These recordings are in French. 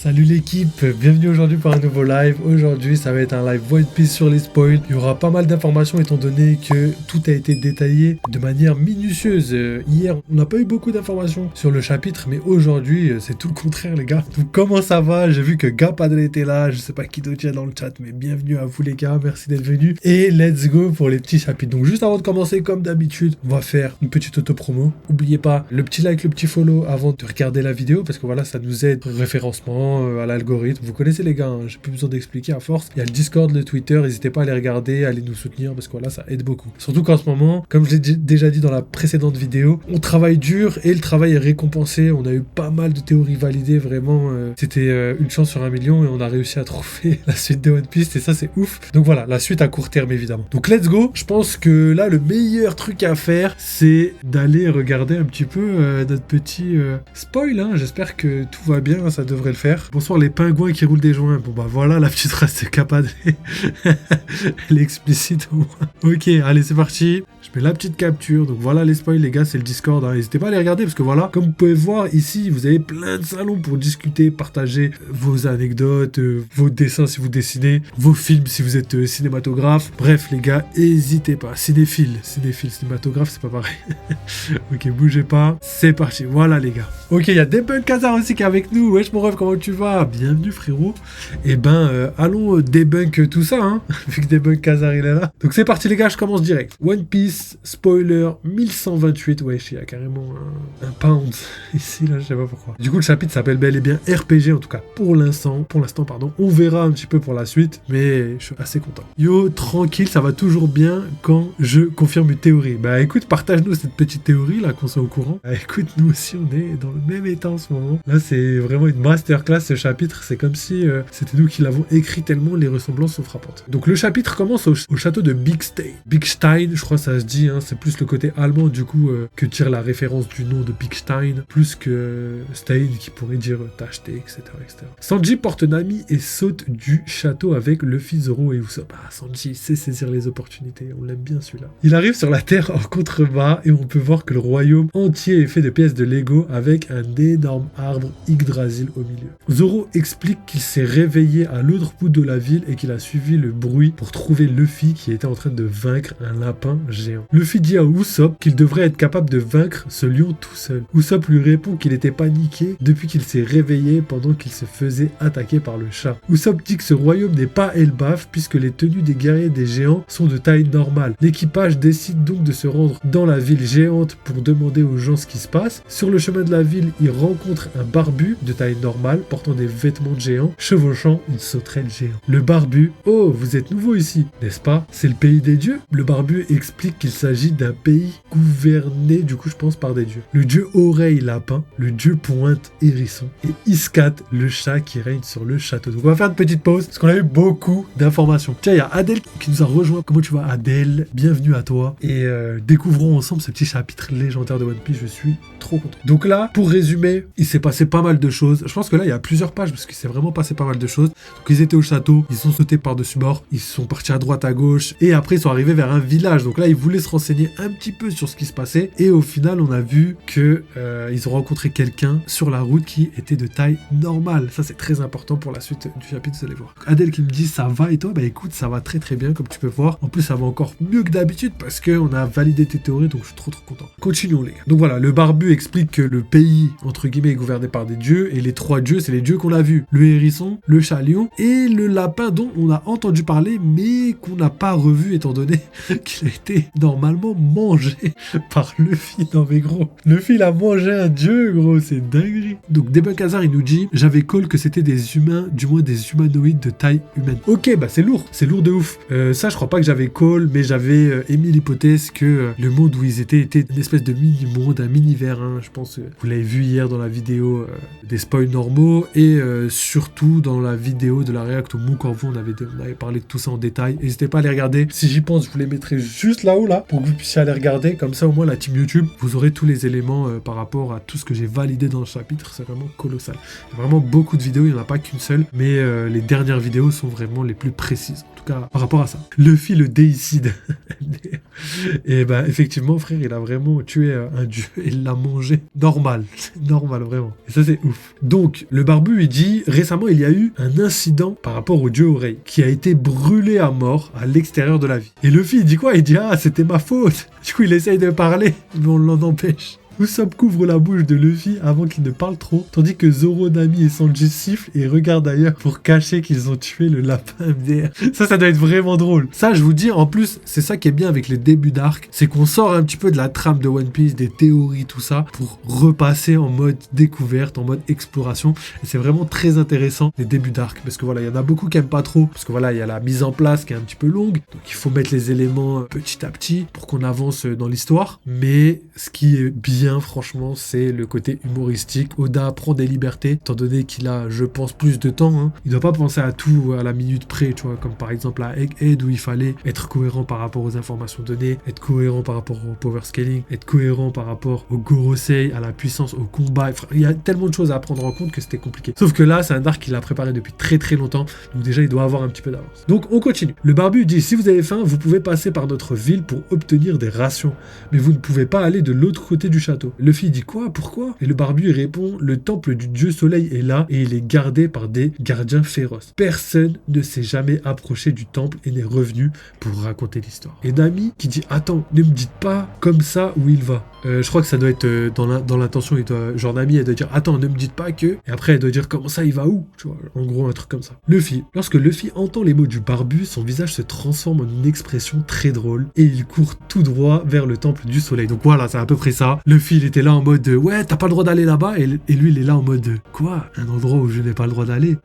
Salut l'équipe, bienvenue aujourd'hui pour un nouveau live. Aujourd'hui ça va être un live One Piece sur les spoils. Il y aura pas mal d'informations étant donné que tout a été détaillé de manière minutieuse. Hier on n'a pas eu beaucoup d'informations sur le chapitre, mais aujourd'hui c'est tout le contraire les gars. Donc comment ça va? J'ai vu que Gapadre était là, je sais pas qui d'autre il y a dans le chat, mais bienvenue à vous les gars, merci d'être venus. Et let's go pour les petits chapitres. Donc juste avant de commencer, comme d'habitude, on va faire une petite auto-promo. N'oubliez pas le petit like, le petit follow avant de regarder la vidéo, parce que voilà, ça nous aide au référencement, à l'algorithme. Vous connaissez les gars, hein, j'ai plus besoin d'expliquer à force. Il y a le Discord, le Twitter, n'hésitez pas à les regarder, à aller nous soutenir, parce que voilà, ça aide beaucoup. Surtout qu'en ce moment, comme je l'ai déjà dit dans la précédente vidéo, on travaille dur et le travail est récompensé. On a eu pas mal de théories validées, vraiment. C'était une chance sur 1 million et on a réussi à trouver la suite de One Piece et ça c'est ouf. Donc voilà, la suite à court terme évidemment. Donc let's go. Je pense que là, le meilleur truc à faire, c'est d'aller regarder un petit peu notre petit spoil. Hein. J'espère que tout va bien, ça devrait le faire. Bonsoir les pingouins qui roulent des joints. Bon bah voilà la petite race de Gapadre. Elle est explicite au moins. Ok, allez c'est parti. Je mets la petite capture. Donc voilà les spoils les gars, c'est le Discord. Hein. N'hésitez pas à les regarder parce que voilà, comme vous pouvez voir ici, vous avez plein de salons pour discuter, partager vos anecdotes, vos dessins si vous dessinez, vos films si vous êtes cinématographe. Bref les gars, n'hésitez pas. Cinéphile, cinématographe c'est pas pareil. Ok, bougez pas. C'est parti, voilà les gars. Ok, il y a Debunk Khazar aussi qui est avec nous. Wesh mon ref, comment tu vas? Bienvenue frérot. Et ben, allons debunk tout ça, hein, vu que Debunk Khazar il est là. Donc c'est parti les gars, je commence direct. One Piece, spoiler 1128. Wesh, il y a carrément un pound ici, là, je sais pas pourquoi. Du coup, le chapitre s'appelle bel et bien RPG, en tout cas pour l'instant, pardon. On verra un petit peu pour la suite, mais je suis assez content. Yo, tranquille, ça va toujours bien quand je confirme une théorie. Bah écoute, partage-nous cette petite théorie là, qu'on soit au courant. Bah écoute, nous aussi on est dans le même état en ce moment. Là c'est vraiment une masterclass ce chapitre, c'est comme si c'était nous qui l'avons écrit tellement les ressemblances sont frappantes. Donc le chapitre commence au château de Bigstein, je crois que ça se dit, hein, c'est plus le côté allemand du coup que tire la référence du nom de Bigstein, plus que Stein qui pourrait dire t'acheter, etc., etc. Sanji porte Nami et saute du château avec Luffy, Zoro et Usopp. Ah, Sanji sait saisir les opportunités, on l'aime bien celui-là. Il arrive sur la terre en contrebas et on peut voir que le royaume entier est fait de pièces de Lego avec un énorme arbre Yggdrasil au milieu. Zoro explique qu'il s'est réveillé à l'autre bout de la ville et qu'il a suivi le bruit pour trouver Luffy qui était en train de vaincre un lapin géant. Luffy dit à Usopp qu'il devrait être capable de vaincre ce lion tout seul. Usopp lui répond qu'il était paniqué depuis qu'il s'est réveillé pendant qu'il se faisait attaquer par le chat. Usopp dit que ce royaume n'est pas Elbaf puisque les tenues des guerriers des géants sont de taille normale. L'équipage décide donc de se rendre dans la ville géante pour demander aux gens ce qui se passe. Sur le chemin de la ville, il rencontre un barbu de taille normale portant des vêtements de géant, chevauchant une sauterelle géante. Le barbu, oh, vous êtes nouveau ici, n'est-ce pas? C'est le pays des dieux? Le barbu explique qu'il s'agit d'un pays gouverné, du coup je pense par des dieux. Le dieu oreille lapin, le dieu pointe hérisson et Iskat, le chat qui règne sur le château. Donc on va faire une petite pause parce qu'on a eu beaucoup d'informations. Tiens, il y a Adèle qui nous a rejoint. Comment tu vas Adèle? Bienvenue à toi et découvrons ensemble ce petit chapitre légendaire de One Piece. Je suis trop content. Donc là, pour résumer, il s'est passé pas mal de choses. Je pense que là, il y a plusieurs pages parce qu'il s'est vraiment passé pas mal de choses. Donc ils étaient au château, ils sont sautés par-dessus bord, ils sont partis à droite, à gauche et après ils sont arrivés vers un village. Donc là, ils voulaient se renseigner un petit peu sur ce qui se passait et au final, on a vu que ils ont rencontré quelqu'un sur la route qui était de taille normale. Ça, c'est très important pour la suite du chapitre, vous allez voir. Adèle qui me dit ça va et toi? Bah écoute, ça va très très bien comme tu peux voir. En plus, ça va encore mieux que d'habitude parce qu'on a validé tes théories, donc je suis trop content. Continuons les gars. Donc voilà, le barbu explique que le pays, entre guillemets, est gouverné par des dieux et les 3 dieux, c'est les dieux qu'on a vus. Le hérisson, le chat lion et le lapin dont on a entendu parler mais qu'on n'a pas revu étant donné qu'il a été normalement mangé par Luffy. Non mais gros, Luffy il a mangé un dieu gros, c'est dinguerie. Donc Debunk Khazar il nous dit j'avais call que c'était des humains, du moins des humanoïdes de taille humaine. Ok bah c'est lourd de ouf. Ça je crois pas que j'avais call mais j'avais émis l'hypothèse que le monde où ils étaient était une espèce de mini-monde, un mini-verre, hein, je pense vous l'avez vu hier dans la vidéo des spoils normaux et surtout dans la vidéo de la React au Moukorvu, on avait parlé de tout ça en détail. N'hésitez pas à les regarder. Si j'y pense, je vous les mettrai juste là-haut là pour que vous puissiez aller regarder. Comme ça au moins la team YouTube, vous aurez tous les éléments par rapport à tout ce que j'ai validé dans le chapitre. C'est vraiment colossal. Il y a vraiment beaucoup de vidéos, il n'y en a pas qu'une seule, mais les dernières vidéos sont vraiment les plus précises. En tout cas par rapport à ça. Luffy le déicide. Et ben effectivement, frère, il a vraiment tué un dieu et il l'a mangé. Normal, normal, vraiment. Et ça, c'est ouf. Donc, le barbu, il dit, récemment, il y a eu un incident par rapport au dieu oreille qui a été brûlé à mort à l'extérieur de la vie. Et Luffy, il dit quoi? Il dit, ah, c'était ma faute. Du coup, il essaye de parler, mais on l'en empêche. Usopp couvre la bouche de Luffy avant qu'il ne parle trop, tandis que Zoro, Nami et Sanji sifflent et regardent ailleurs pour cacher qu'ils ont tué le lapin MDR. Ça doit être vraiment drôle. Ça, je vous dis, en plus, c'est ça qui est bien avec les débuts d'arc, c'est qu'on sort un petit peu de la trame de One Piece, des théories, tout ça, pour repasser en mode découverte, en mode exploration. Et c'est vraiment très intéressant, les débuts d'arc, parce que voilà, il y en a beaucoup qui aiment pas trop, parce que voilà, il y a la mise en place qui est un petit peu longue, donc il faut mettre les éléments petit à petit pour qu'on avance dans l'histoire. Mais ce qui est bien, franchement, c'est le côté humoristique. Oda prend des libertés, étant donné qu'il a, je pense, plus de temps. Hein. Il doit pas penser à tout à la minute près, tu vois, comme par exemple à Egghead où il fallait être cohérent par rapport aux informations données, être cohérent par rapport au power scaling, être cohérent par rapport au Gorosei, à la puissance, au combat. Enfin, il y a tellement de choses à prendre en compte que c'était compliqué. Sauf que là, c'est un arc qu'il a préparé depuis très très longtemps, donc déjà il doit avoir un petit peu d'avance. Donc on continue. Le barbu dit, si vous avez faim, vous pouvez passer par notre ville pour obtenir des rations, mais vous ne pouvez pas aller de l'autre côté du château. Luffy dit quoi? Pourquoi? Et le barbu répond, le temple du dieu soleil est là et il est gardé par des gardiens féroces. Personne ne s'est jamais approché du temple et n'est revenu pour raconter l'histoire. Et Nami qui dit, attends, ne me dites pas comme ça où il va. Je crois que ça doit être dans l'intention, genre Nami elle doit dire, attends, ne me dites pas que, et après elle doit dire, comment ça il va où? Tu vois, en gros un truc comme ça. Luffy, lorsque Luffy entend les mots du barbu, son visage se transforme en une expression très drôle et il court tout droit vers le temple du soleil. Donc voilà, c'est à peu près ça. Luffy il était là en mode ouais, t'as pas le droit d'aller là-bas, et lui il est là en mode quoi, un endroit où je n'ai pas le droit d'aller.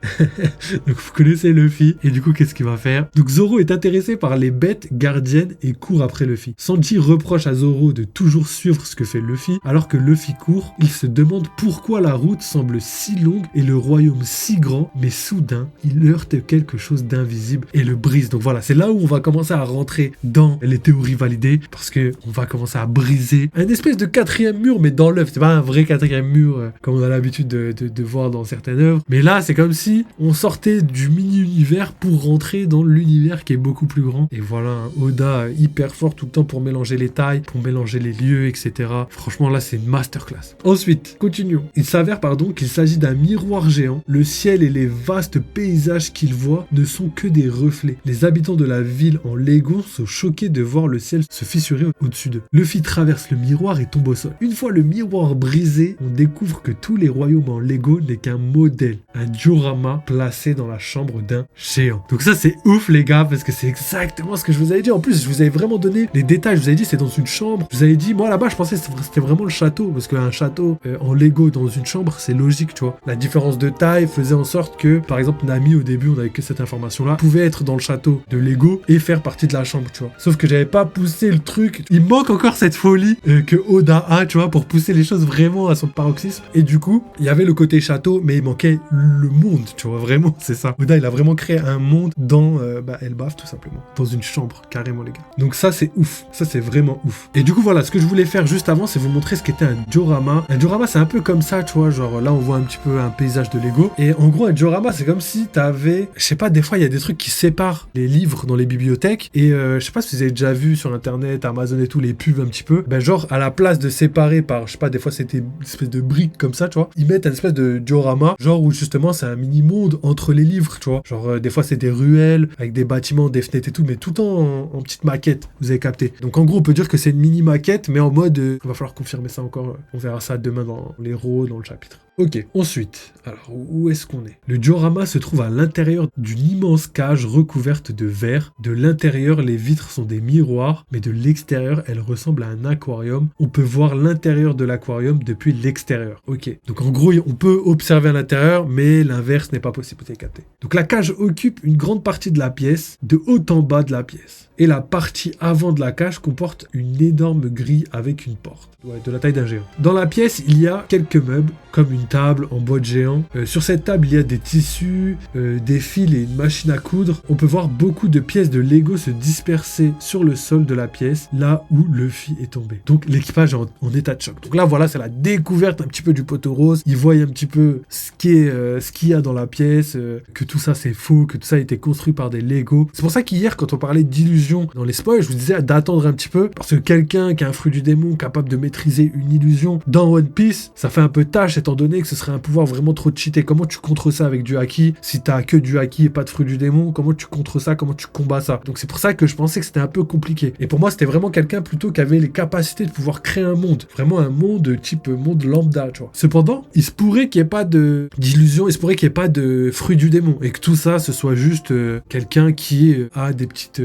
Donc vous connaissez Luffy, et du coup qu'est-ce qu'il va faire? Donc Zoro est intéressé par les bêtes gardiennes et court après Luffy. Sanji reproche à Zoro de toujours suivre ce que fait Luffy, alors que Luffy court. Il se demande pourquoi la route semble si longue et le royaume si grand, mais soudain il heurte quelque chose d'invisible et le brise. Donc voilà, c'est là où on va commencer à rentrer dans les théories validées, parce que on va commencer à briser un espèce de quatrième mur, mais dans l'œuvre. C'est pas un vrai quatrième mur comme on a l'habitude de voir dans certaines œuvres, mais là c'est comme si on sortait du mini-univers pour rentrer dans l'univers qui est beaucoup plus grand. Et voilà, Oda hyper fort tout le temps pour mélanger les tailles, pour mélanger les lieux, etc. Franchement là c'est une masterclass. Ensuite, continuons. Il s'avère qu'il s'agit d'un miroir géant. Le ciel et les vastes paysages qu'il voit ne sont que des reflets. Les habitants de la ville en Lego sont choqués de voir le ciel se fissurer au-dessus d'eux. Luffy traverse le miroir et tombe au sol. Une fois le miroir brisé, on découvre que tous les royaumes en Lego n'est qu'un modèle, un diorama placé dans la chambre d'un géant. Donc ça c'est ouf les gars, parce que c'est exactement ce que je vous avais dit. En plus je vous avais vraiment donné les détails, je vous avais dit c'est dans une chambre. Je vous avais dit, moi là-bas je pensais que c'était vraiment le château, parce qu'un château en Lego dans une chambre c'est logique, tu vois. La différence de taille faisait en sorte que, par exemple Nami au début on avait que cette information là, pouvait être dans le château de Lego et faire partie de la chambre, tu vois. Sauf que j'avais pas poussé le truc, il manque encore cette folie que Oda a, tu vois, pour pousser les choses vraiment à son paroxysme. Et du coup, il y avait le côté château, mais il manquait le monde, tu vois, vraiment, c'est ça. Oda, il a vraiment créé un monde dans Elbaf, tout simplement. Dans une chambre, carrément, les gars. Donc ça, c'est ouf. Ça, c'est vraiment ouf. Et du coup, voilà, ce que je voulais faire juste avant, c'est vous montrer ce qu'était un diorama. Un diorama, c'est un peu comme ça, tu vois, genre là, on voit un petit peu un paysage de Lego. Et en gros, un diorama, c'est comme si t'avais, je sais pas, des fois, il y a des trucs qui séparent les livres dans les bibliothèques. Et je sais pas si vous avez déjà vu sur Internet, Amazon et tout, les pubs un petit peu. Ben genre, à la place de séparer par, je sais pas, des fois, c'était une espèce de briques comme ça, tu vois. Ils mettent un espèce de diorama, genre où justement, c'est un mini-monde entre les livres, tu vois. Genre, des fois, c'est des ruelles avec des bâtiments, des fenêtres et tout, mais tout en petite maquette, vous avez capté. Donc, en gros, on peut dire que c'est une mini-maquette, mais en mode, il va falloir confirmer ça encore. On verra ça demain dans l'héros, dans le chapitre. Ok, ensuite, alors où est-ce qu'on est? Le diorama se trouve à l'intérieur d'une immense cage recouverte de verre. De l'intérieur, les vitres sont des miroirs, mais de l'extérieur, elles ressemblent à un aquarium. On peut voir l'intérieur de l'aquarium depuis l'extérieur. Ok, donc en gros, on peut observer à l'intérieur, mais l'inverse n'est pas possible, vous avez capté. Donc la cage occupe une grande partie de la pièce, de haut en bas de la pièce. Et la partie avant de la cage comporte une énorme grille avec une porte, de la taille d'un géant. Dans la pièce, il y a quelques meubles, comme une table en bois de géant. Sur cette table, il y a des tissus, des fils et une machine à coudre. On peut voir beaucoup de pièces de Lego se disperser sur le sol de la pièce, là où Luffy est tombé. Donc l'équipage est en état de choc. Donc là, voilà, c'est la découverte un petit peu du poteau rose. Ils voient un petit peu ce qu'il y a dans la pièce, que tout ça c'est faux, que tout ça a été construit par des Lego. C'est pour ça qu'hier, quand on parlait d'illusion dans les spoils, je vous disais d'attendre un petit peu, parce que quelqu'un qui a un fruit du démon capable de maîtriser une illusion dans One Piece, ça fait un peu tâche étant donné que ce serait un pouvoir vraiment trop cheaté. Comment tu contres ça avec du haki? Si t'as que du haki et pas de fruit du démon, comment tu contres ça? Comment tu combats ça? Donc c'est pour ça que je pensais que c'était un peu compliqué. Et pour moi, c'était vraiment quelqu'un plutôt qui avait les capacités de pouvoir créer un monde. Vraiment un monde type monde lambda, tu vois. Cependant, il se pourrait qu'il n'y ait pas d'illusion, il se pourrait qu'il n'y ait pas de fruit du démon. Et que tout ça, ce soit juste quelqu'un qui a des petites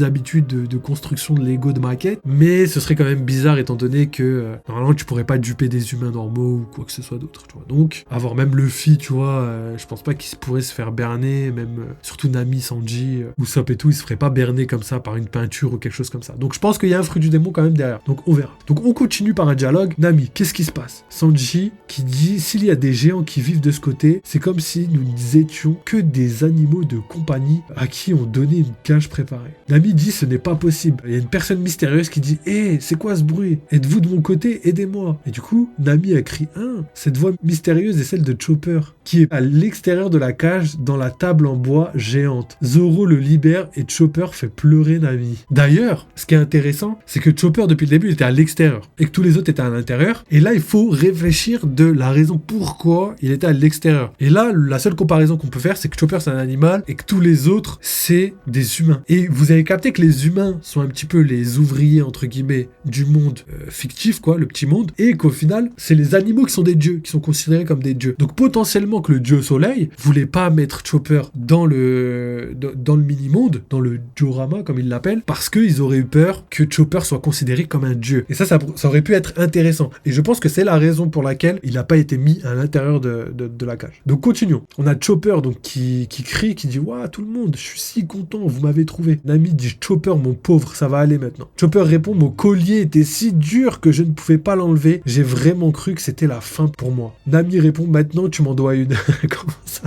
habitudes de construction de Lego de maquette, mais ce serait quand même bizarre étant donné que normalement tu pourrais pas duper des humains normaux ou quoi que ce soit d'autre, tu vois. Donc avoir même Luffy, tu vois, je pense pas qu'il pourrait se faire berner, même surtout Nami, Sanji, Usopp et tout, il se ferait pas berner comme ça par une peinture ou quelque chose comme ça. Donc je pense qu'il y a un fruit du démon quand même derrière. Donc on verra. Donc on continue par un dialogue. Nami, qu'est-ce qui se passe? Sanji qui dit s'il y a des géants qui vivent de ce côté, c'est comme si nous n'étions que des animaux de compagnie à qui on donnait une cage préparée. Nami dit ce n'est pas possible. Il y a une personne mystérieuse qui dit hé, c'est quoi ce bruit? Êtes-vous de mon côté? Aidez-moi. Et du coup, Nami a crié cette voix mystérieuse est celle de Chopper, qui est à l'extérieur de la cage dans la table en bois géante. Zoro le libère et Chopper fait pleurer Nami. D'ailleurs, ce qui est intéressant, c'est que Chopper depuis le début était à l'extérieur et que tous les autres étaient à l'intérieur. Et là, il faut réfléchir de la raison pourquoi il était à l'extérieur. Et là, la seule comparaison qu'on peut faire, c'est que Chopper c'est un animal et que tous les autres c'est des humains. Et vous avez capté que les humains sont un petit peu les ouvriers entre guillemets du monde fictif, quoi, le petit monde, et qu'au final, c'est les animaux qui sont des dieux, qui sont considérés comme des dieux. Donc potentiellement que le dieu soleil voulait pas mettre Chopper dans le mini-monde, dans le diorama comme il l'appelle, parce qu'ils auraient eu peur que Chopper soit considéré comme un dieu. Et ça aurait pu être intéressant. Et je pense que c'est la raison pour laquelle il n'a pas été mis à l'intérieur de la cage. Donc continuons. On a Chopper donc qui crie, qui dit waouh tout le monde, je suis si content, vous m'avez trouvé. Nami dit Chopper mon pauvre, ça va aller maintenant. Chopper répond mon collier était si dur que je ne pouvais pas l'enlever, j'ai vraiment cru que c'était la fin pour moi. Nami répond maintenant tu m'en dois une. Comment ça?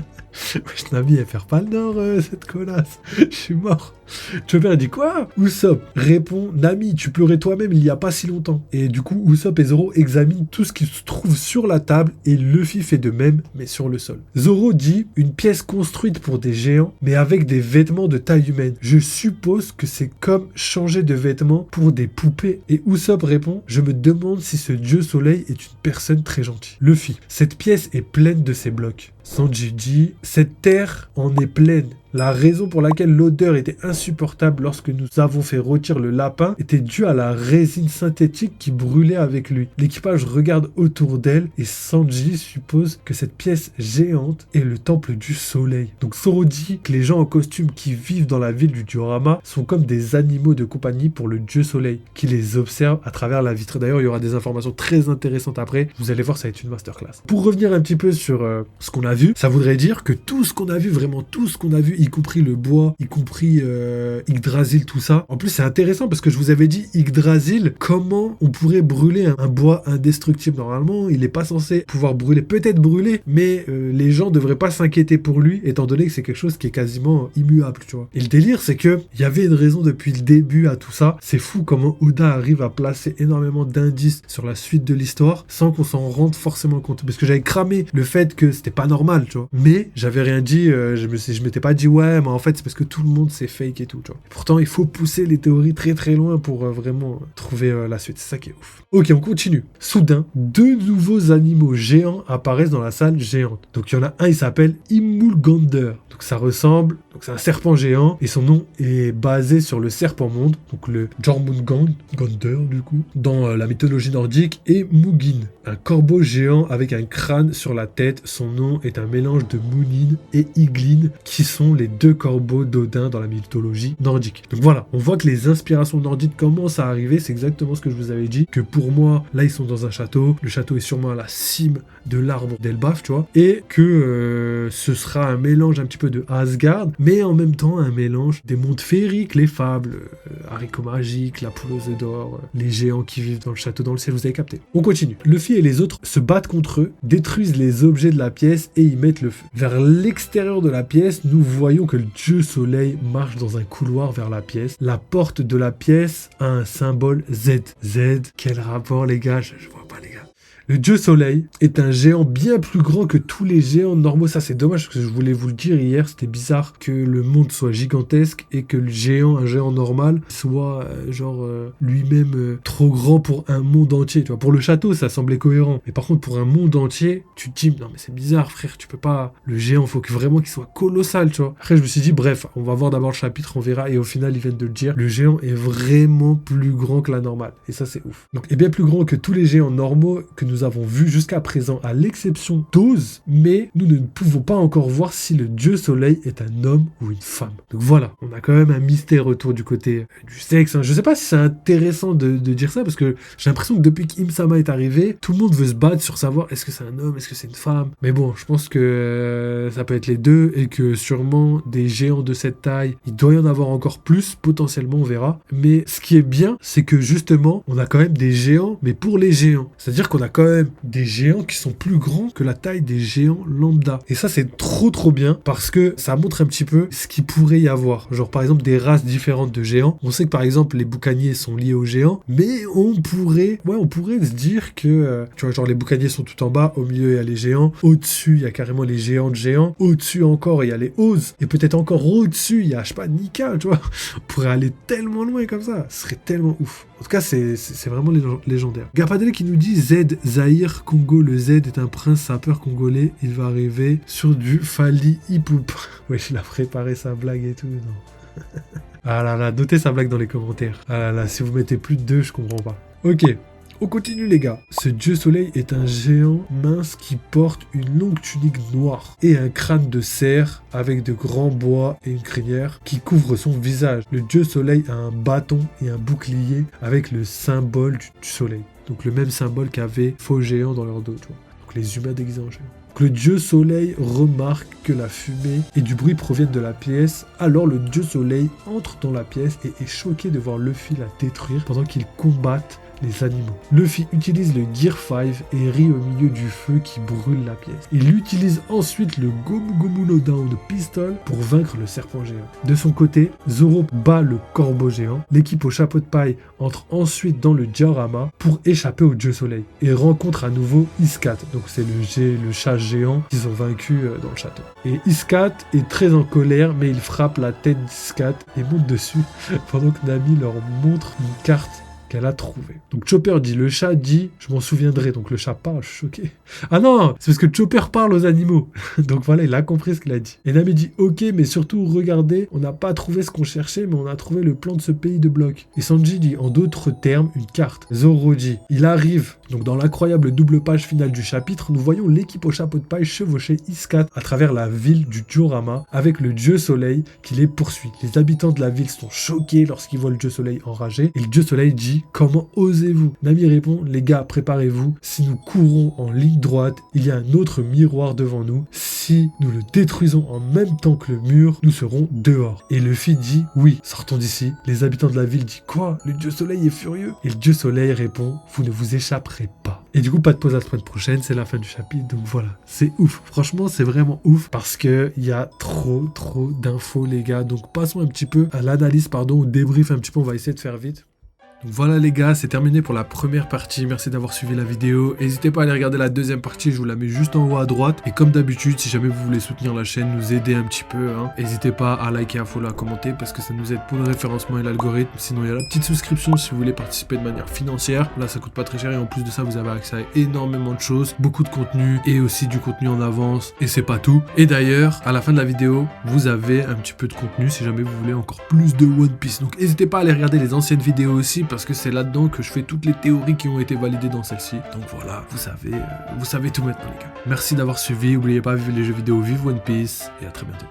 Wesh, Nami, elle perd pas le nord, cette connasse. Je suis mort. Chopper dit quoi? Usopp répond Nami, tu pleurais toi-même il y a pas si longtemps. Et du coup, Usopp et Zoro examinent tout ce qui se trouve sur la table et Luffy fait de même, mais sur le sol. Zoro dit une pièce construite pour des géants, mais avec des vêtements de taille humaine. Je suppose que c'est comme changer de vêtements pour des poupées. Et Usopp répond je me demande si ce dieu soleil est une personne très gentille. Luffy, cette pièce est pleine de ces blocs. Sanji dit cette terre en est pleine. La raison pour laquelle l'odeur était insupportable lorsque nous avons fait rôtir le lapin était due à la résine synthétique qui brûlait avec lui. L'équipage regarde autour d'elle et Sanji suppose que cette pièce géante est le temple du soleil. Donc Zoro dit que les gens en costume qui vivent dans la ville du diorama sont comme des animaux de compagnie pour le dieu soleil qui les observe à travers la vitre. D'ailleurs, il y aura des informations très intéressantes après. Vous allez voir, ça va être une masterclass. Pour revenir un petit peu sur ce qu'on a vu, ça voudrait dire que tout ce qu'on a vu, vraiment tout ce qu'on a vu, y compris le bois, y compris Yggdrasil, tout ça. En plus, c'est intéressant parce que je vous avais dit Yggdrasil, comment on pourrait brûler un bois indestructible. Normalement, il n'est pas censé pouvoir brûler, peut-être brûler, mais les gens devraient pas s'inquiéter pour lui, étant donné que c'est quelque chose qui est quasiment immuable, tu vois. Et le délire, c'est que il y avait une raison depuis le début à tout ça. C'est fou comment Oda arrive à placer énormément d'indices sur la suite de l'histoire sans qu'on s'en rende forcément compte. Parce que j'avais cramé le fait que c'était pas normal, tu vois. Mais j'avais rien dit, je m'étais pas dit ouais, mais en fait c'est parce que tout le monde c'est fake et tout, tu vois. Pourtant il faut pousser les théories très très loin pour vraiment trouver la suite, c'est ça qui est ouf. Ok, on continue. Soudain, 2 nouveaux animaux géants apparaissent dans la salle géante. Donc il y en a un, il s'appelle Imulgander. Donc ça ressemble, donc c'est un serpent géant et son nom est basé sur le serpent monde, donc le Jormungand, Gander du coup, dans la mythologie nordique, et Mugin, un corbeau géant avec un crâne sur la tête. Son nom est un mélange de Munin et Iglin qui sont les 2 corbeaux d'Odin dans la mythologie nordique. Donc voilà, on voit que les inspirations nordiques commencent à arriver, c'est exactement ce que je vous avais dit, que pour moi, là ils sont dans un château, le château est sûrement à la cime de l'arbre d'Elbaf, tu vois, et que ce sera un mélange un petit peu de Asgard, mais en même temps un mélange des mondes féeriques, les fables, haricots magiques, la poule aux œufs d'or, les géants qui vivent dans le château dans le ciel, vous avez capté. On continue. Luffy et les autres se battent contre eux, détruisent les objets de la pièce et y mettent le feu. Vers l'extérieur de la pièce, nous voyons que le dieu soleil marche dans un couloir vers la pièce. La porte de la pièce a un symbole Z. Z, quel rapport les gars, je vois pas les gars. Le dieu soleil est un géant bien plus grand que tous les géants normaux. Ça, c'est dommage parce que je voulais vous le dire hier. C'était bizarre que le monde soit gigantesque et que le géant, un géant normal, soit lui-même trop grand pour un monde entier. Tu vois, pour le château, ça semblait cohérent. Mais par contre, pour un monde entier, tu te dis, non mais c'est bizarre, frère, tu peux pas. Le géant, faut que vraiment qu'il soit colossal, tu vois. Après, je me suis dit, bref, on va voir d'abord le chapitre, on verra. Et au final, ils viennent de le dire. Le géant est vraiment plus grand que la normale. Et ça, c'est ouf. Donc, est bien plus grand que tous les géants normaux que nous avons vu jusqu'à présent, à l'exception d'Oz, mais nous ne pouvons pas encore voir si le dieu soleil est un homme ou une femme. Donc voilà, on a quand même un mystère autour du côté du sexe. Hein. Je sais pas si c'est intéressant de dire ça, parce que j'ai l'impression que depuis qu'Im-sama est arrivé, tout le monde veut se battre sur savoir est-ce que c'est un homme, est-ce que c'est une femme. Mais bon, je pense que ça peut être les deux, et que sûrement des géants de cette taille, il doit y en avoir encore plus, potentiellement on verra. Mais ce qui est bien, c'est que justement, on a quand même des géants, mais pour les géants. C'est-à-dire qu'on a quand même des géants qui sont plus grands que la taille des géants lambda. Et ça, c'est trop bien, parce que ça montre un petit peu ce qu'il pourrait y avoir. Genre, par exemple, des races différentes de géants. On sait que, par exemple, les boucaniers sont liés aux géants, mais on pourrait se dire que, tu vois, genre, les boucaniers sont tout en bas, au milieu, il y a les géants, au-dessus, il y a carrément les géants de géants, au-dessus encore, il y a les Oz, et peut-être encore au-dessus, il y a, je sais pas, Nika, tu vois. On pourrait aller tellement loin comme ça. Ce serait tellement ouf. En tout cas, c'est vraiment légendaire. Gapadele qui nous dit Z, Zahir, Congo, le Z est un prince sapeur congolais, il va arriver sur du Fali Hipoup. Ouais, il a préparé sa blague et tout, non. Ah là là, notez sa blague dans les commentaires. Ah là là, si vous mettez plus de 2, je comprends pas. Ok. On continue les gars. Ce dieu soleil est un géant mince qui porte une longue tunique noire et un crâne de cerf avec de grands bois et une crinière qui couvre son visage. Le dieu soleil a un bâton et un bouclier avec le symbole du soleil. Donc le même symbole qu'avaient faux géants dans leur dos, tu vois. Donc les humains déguisés en géants. Le dieu soleil remarque que la fumée et du bruit proviennent de la pièce, alors le dieu soleil entre dans la pièce et est choqué de voir Luffy la détruire pendant qu'ils combattent les animaux. Luffy utilise le Gear 5 et rit au milieu du feu qui brûle la pièce. Il utilise ensuite le Gomu Gomu no Down Pistol pour vaincre le serpent géant. De son côté, Zoro bat le corbeau géant. L'équipe au chapeau de paille entre ensuite dans le diorama pour échapper au dieu soleil et rencontre à nouveau Iskat. Donc c'est le chat géant qu'ils ont vaincu dans le château. Et Iskat est très en colère, mais il frappe la tête d'Iskat et monte dessus pendant que Nami leur montre une carte qu'elle a trouvé. Donc Chopper dit, le chat dit, je m'en souviendrai. Donc le chat parle, je suis choqué. Ah non, c'est parce que Chopper parle aux animaux. Donc voilà, il a compris ce qu'il a dit. Et Nami dit, ok, mais surtout, regardez, on n'a pas trouvé ce qu'on cherchait, mais on a trouvé le plan de ce pays de blocs. Et Sanji dit, en d'autres termes, une carte. Zoro dit, il arrive. Donc dans l'incroyable double page finale du chapitre, nous voyons l'équipe au chapeau de paille chevaucher Iskat à travers la ville du diorama avec le dieu soleil qui les poursuit. Les habitants de la ville sont choqués lorsqu'ils voient le dieu soleil enragé. Et le dieu soleil dit, comment osez-vous? Nami répond, les gars, préparez-vous. Si nous courons en ligne droite, il y a un autre miroir devant nous. Si nous le détruisons en même temps que le mur, nous serons dehors. Et Luffy dit, oui, sortons d'ici. Les habitants de la ville disent, quoi? Le dieu soleil est furieux? Et le dieu soleil répond, vous ne vous échapperez pas. Et du coup, pas de pause à la semaine prochaine, c'est la fin du chapitre, donc voilà. C'est ouf, franchement, c'est vraiment ouf, parce que il y a trop d'infos, les gars. Donc passons un petit peu à l'analyse, au débrief un petit peu, on va essayer de faire vite. Donc voilà les gars, c'est terminé pour la première partie, merci d'avoir suivi la vidéo, n'hésitez pas à aller regarder la deuxième partie, je vous la mets juste en haut à droite, et comme d'habitude, si jamais vous voulez soutenir la chaîne, nous aider un petit peu, n'hésitez pas à liker, à follow, à commenter, parce que ça nous aide pour le référencement et l'algorithme. Sinon il y a la petite souscription si vous voulez participer de manière financière, là ça coûte pas très cher, et en plus de ça vous avez accès à énormément de choses, beaucoup de contenu, et aussi du contenu en avance, et c'est pas tout. Et d'ailleurs, à la fin de la vidéo, vous avez un petit peu de contenu si jamais vous voulez encore plus de One Piece, donc n'hésitez pas à aller regarder les anciennes vidéos aussi, parce que c'est là-dedans que je fais toutes les théories qui ont été validées dans celle-ci. Donc voilà, vous savez tout maintenant les gars. Merci d'avoir suivi, n'oubliez pas, vive les jeux vidéo, vive One Piece, et à très bientôt.